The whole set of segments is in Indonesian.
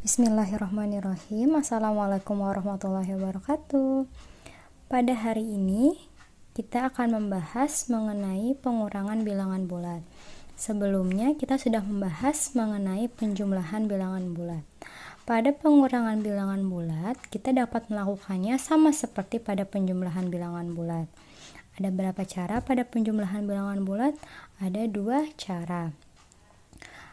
Bismillahirrahmanirrahim. Assalamualaikum warahmatullahi wabarakatuh. Pada hari ini kita akan membahas mengenai pengurangan bilangan bulat. Sebelumnya kita sudah membahas mengenai penjumlahan bilangan bulat. Pada pengurangan bilangan bulat, kita dapat melakukannya sama seperti pada penjumlahan bilangan bulat. Ada berapa cara pada penjumlahan bilangan bulat? Ada 2 cara.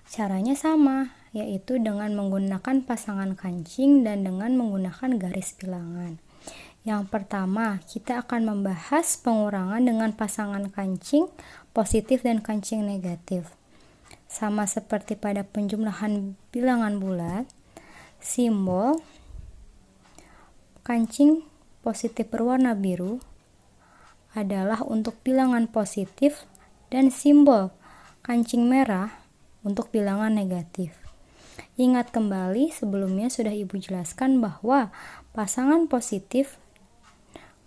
Caranya sama, yaitu dengan menggunakan pasangan kancing dan dengan menggunakan garis bilangan. Yang pertama, kita akan membahas pengurangan dengan pasangan kancing positif dan kancing negatif. Sama seperti pada penjumlahan bilangan bulat, simbol kancing positif berwarna biru adalah untuk bilangan positif dan simbol kancing merah untuk bilangan negatif. Ingat kembali, sebelumnya sudah Ibu jelaskan bahwa pasangan positif,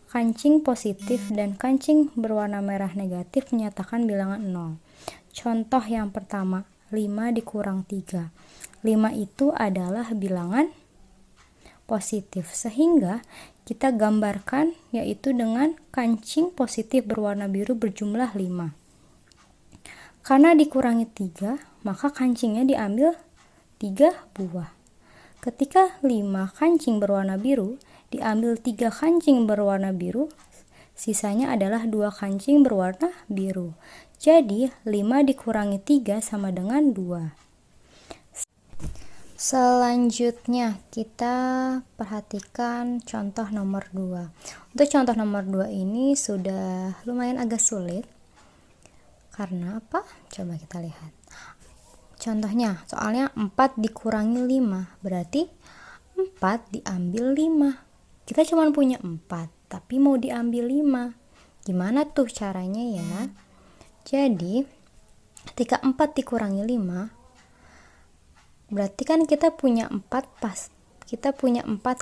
kancing positif dan kancing berwarna merah negatif menyatakan bilangan 0. Contoh yang pertama, 5 dikurang 3. 5 itu adalah bilangan positif, sehingga kita gambarkan yaitu dengan kancing positif berwarna biru berjumlah 5. Karena dikurangi 3, maka kancingnya diambil 3 buah. Ketika 5 kancing berwarna biru, diambil 3 kancing berwarna biru, sisanya adalah 2 kancing berwarna biru. Jadi 5 dikurangi 3 sama dengan 2. Selanjutnya kita perhatikan contoh nomor 2. Untuk contoh nomor 2 ini sudah lumayan agak sulit. Karena apa? Coba kita lihat. Contohnya, soalnya 4 dikurangi 5, berarti 4 diambil 5. Kita cuma punya 4, tapi mau diambil 5. Gimana tuh caranya ya? Jadi, ketika 4 dikurangi 5, berarti kan kita punya 4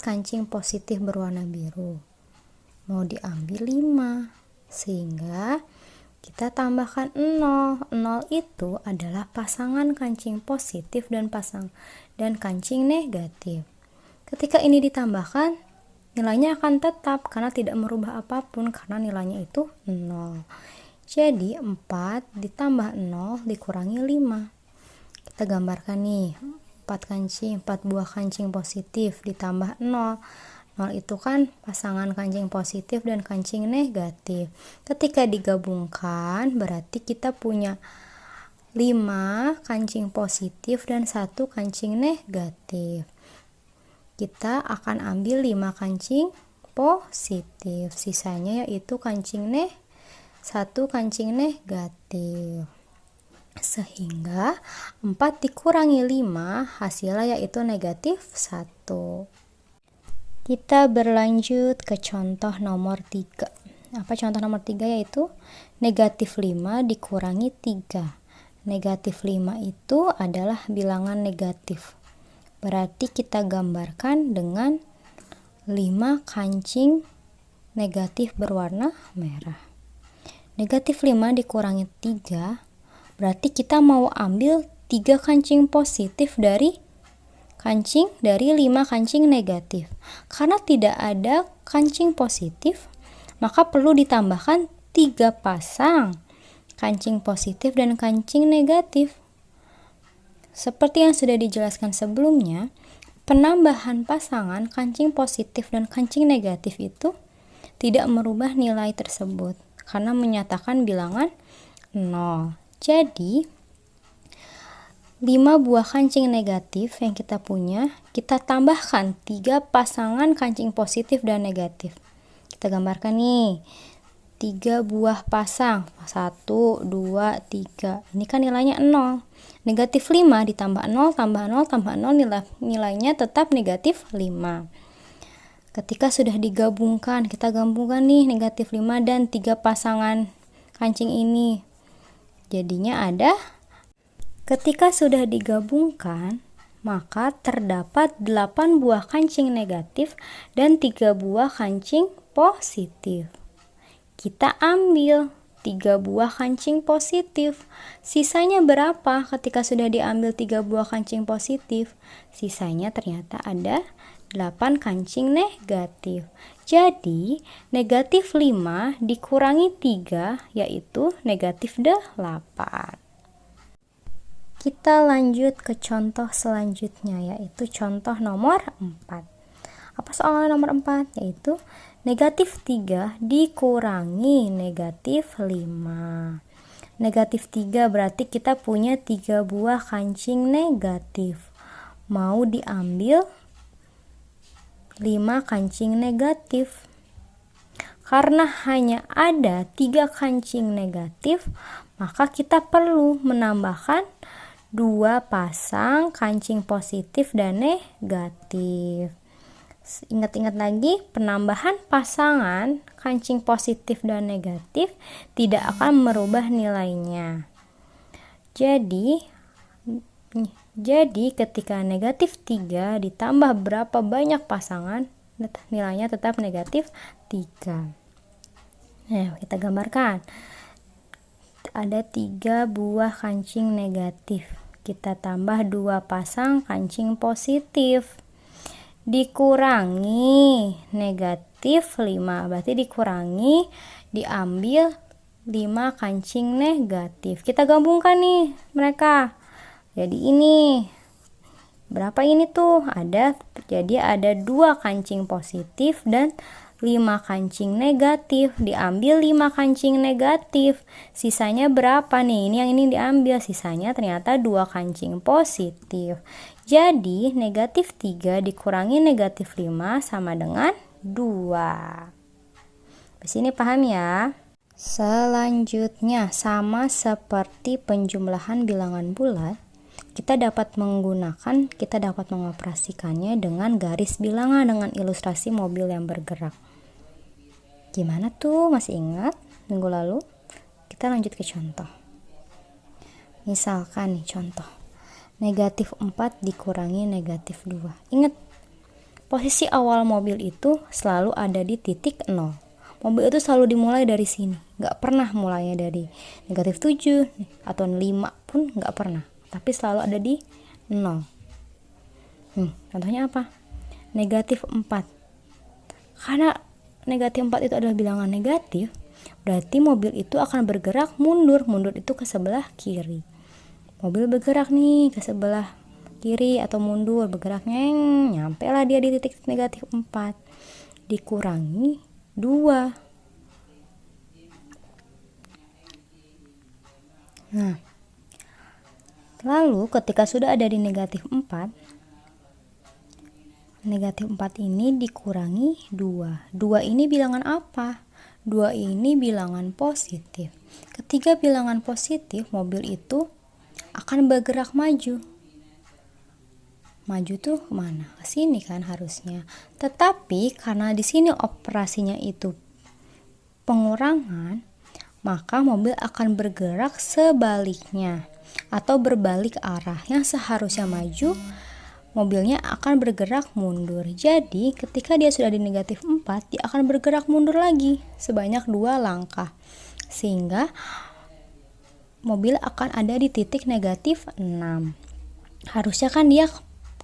kancing positif berwarna biru. Mau diambil 5, sehingga kita tambahkan 0. 0 itu adalah pasangan kancing positif dan kancing negatif. Ketika ini ditambahkan, nilainya akan tetap karena tidak merubah apapun karena nilainya itu 0. Jadi 4 ditambah 0 dikurangi 5. Kita gambarkan nih, 4 buah kancing positif ditambah 0. 0 itu kan pasangan kancing positif dan kancing negatif. Ketika digabungkan berarti kita punya 5 kancing positif dan 1 kancing negatif. Kita akan ambil 5 kancing positif. Sisanya yaitu 1 kancing negatif. Sehingga 4 dikurangi 5 hasilnya yaitu negatif 1. Kita berlanjut ke contoh nomor 3. Apa contoh nomor 3? Yaitu negatif 5 dikurangi 3. Negatif 5 itu adalah bilangan negatif. Berarti kita gambarkan dengan 5 kancing negatif berwarna merah. Negatif 5 dikurangi 3, berarti kita mau ambil 3 kancing positif dari 5 kancing negatif. Karena tidak ada kancing positif, maka perlu ditambahkan 3 pasang kancing positif dan kancing negatif. Seperti yang sudah dijelaskan sebelumnya, penambahan pasangan kancing positif dan kancing negatif itu tidak merubah nilai tersebut karena menyatakan bilangan 0. Jadi 5 buah kancing negatif yang kita punya, kita tambahkan 3 pasangan kancing positif dan negatif. Kita gambarkan nih, 3 buah pasang, 1, 2, 3. Ini kan nilainya 0. Negatif 5 ditambah 0, tambah 0, tambah 0, nilainya tetap negatif 5. Ketika sudah digabungkan, kita gabungkan nih negatif 5 dan 3 pasangan kancing ini. Jadinya ada, ketika sudah digabungkan, maka terdapat 8 buah kancing negatif dan 3 buah kancing positif. Kita ambil 3 buah kancing positif. Sisanya berapa ketika sudah diambil 3 buah kancing positif? Sisanya ternyata ada 8 kancing negatif. Jadi negatif 5 dikurangi 3 yaitu negatif 8. Kita lanjut ke contoh selanjutnya, yaitu contoh nomor 4. Apa soal nomor 4? Yaitu negatif 3 dikurangi negatif 5. Negatif 3 berarti kita punya 3 buah kancing negatif. Mau diambil 5 kancing negatif. Karena hanya ada 3 kancing negatif, maka kita perlu menambahkan 2 pasang kancing positif dan negatif. Ingat-ingat lagi, penambahan pasangan kancing positif dan negatif tidak akan merubah nilainya. Jadi ketika negatif 3 ditambah berapa banyak pasangan, nilainya tetap negatif 3. Nah, kita gambarkan. Ada 3 buah kancing negatif. Kita tambah 2 pasang kancing positif. Dikurangi negatif 5, berarti dikurangi diambil 5 kancing negatif. Kita gabungkan nih mereka. Jadi ini berapa ini tuh? Jadi ada 2 kancing positif dan 5 kancing negatif. Diambil 5 kancing negatif. Sisanya berapa nih? Ini yang ini diambil. Sisanya ternyata 2 kancing positif. Jadi negatif 3 dikurangi negatif 5 sama dengan 2. Di sini paham ya? Selanjutnya, sama seperti penjumlahan bilangan bulat, kita dapat mengoperasikannya dengan garis bilangan dengan ilustrasi mobil yang bergerak. Gimana tuh? Masih ingat minggu lalu? Kita lanjut ke contoh. Misalkan nih contoh. Negatif 4 dikurangi negatif 2. Ingat, posisi awal mobil itu selalu ada di titik 0. Mobil itu selalu dimulai dari sini. Gak pernah mulainya dari negatif 7 atau 5 pun gak pernah. Tapi selalu ada di 0. Contohnya apa? Negatif 4. Karena negatif 4 itu adalah bilangan negatif, berarti mobil itu akan bergerak mundur. Mundur itu ke sebelah kiri. Mobil bergerak nih ke sebelah kiri atau mundur, bergeraknya nyampe lah dia di titik negatif 4. Dikurangi 2. Nah, lalu ketika sudah ada di negatif 4, negatif 4 ini dikurangi 2. 2 ini bilangan apa? 2 ini bilangan positif. Ketika bilangan positif, mobil itu akan bergerak maju. Maju tuh kemana? Ke sini kan harusnya. Tetapi karena di sini operasinya itu pengurangan, maka mobil akan bergerak sebaliknya atau berbalik arah. Yang seharusnya maju, mobilnya akan bergerak mundur. Jadi ketika dia sudah di negatif 4, dia akan bergerak mundur lagi sebanyak 2 langkah. Sehingga mobil akan ada di titik negatif 6. Harusnya kan dia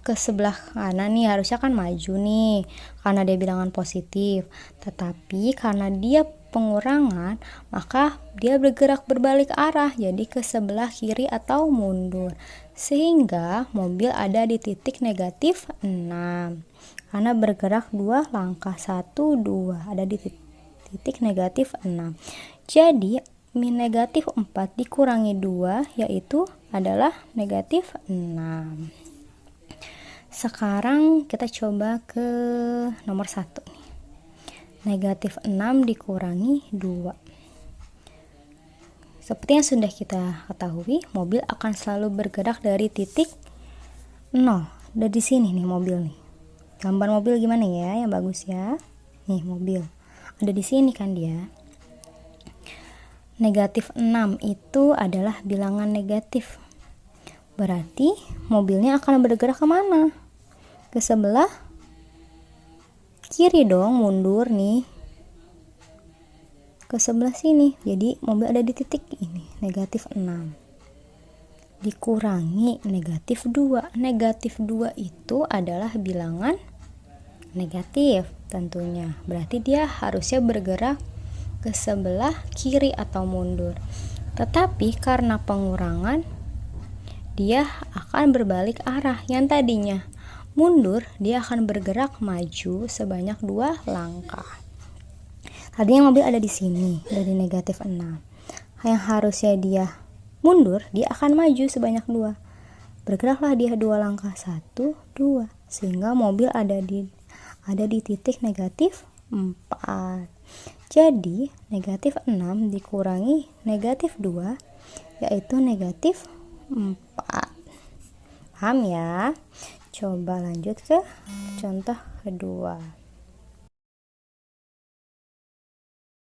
ke sebelah kanan nih, harusnya kan maju nih karena dia bilangan positif. Tetapi karena dia pengurangan, maka dia bergerak berbalik arah, jadi ke sebelah kiri atau mundur. Sehingga mobil ada di titik negatif 6. Karena bergerak 2 langkah, 1, 2, ada di titik negatif 6. Jadi negatif 4 dikurangi 2 yaitu adalah negatif 6. Sekarang kita coba ke nomor 1 nih. Negatif 6 dikurangi 2. Seperti yang sudah kita ketahui, mobil akan selalu bergerak dari titik 0. Dari sini nih mobil nih. Gambar mobil gimana ya yang bagus ya? Nih mobil. Ada di sini kan dia. Negatif 6 itu adalah bilangan negatif. Berarti mobilnya akan bergerak kemana? Ke sebelah kiri dong, mundur nih. ke sebelah sini. Jadi mobil ada di titik ini, negatif 6. Dikurangi negatif 2. Negatif 2 itu adalah bilangan negatif tentunya. Berarti dia harusnya bergerak ke sebelah kiri atau mundur. Tetapi karena pengurangan, dia akan berbalik arah. Yang tadinya mundur, dia akan bergerak maju sebanyak 2 langkah. Tadinya mobil ada di sini, dari negatif 6. Yang harusnya dia mundur, dia akan maju sebanyak 2. Bergeraklah dia 2 langkah, 1, 2. Sehingga mobil ada di titik negatif 4. Jadi negatif 6 dikurangi negatif 2, yaitu negatif 4. Paham ya? Coba lanjut ke contoh kedua.